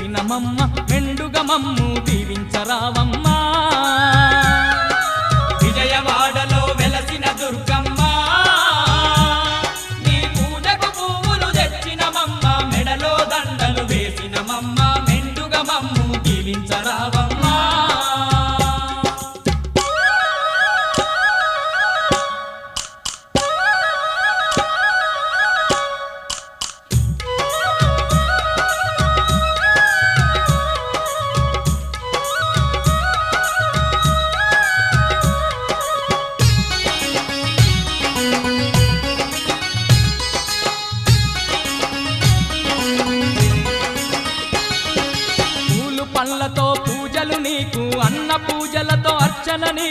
వెలసినమమ్మ మెండుగా మమ్ము దీవించరావమ్మా విజయవాడలో వెలసిన దుర్గమ్మ నీ పూజకు పువ్వులు తెచ్చినమమ్మ మెడలో దండలు వేసినమమ్మ మెండుగా మమ్ము దీవించరావమ్మా పూలు పళ్ళతో పూజలు నీకు అన్న పూజలతో అర్చన నీకు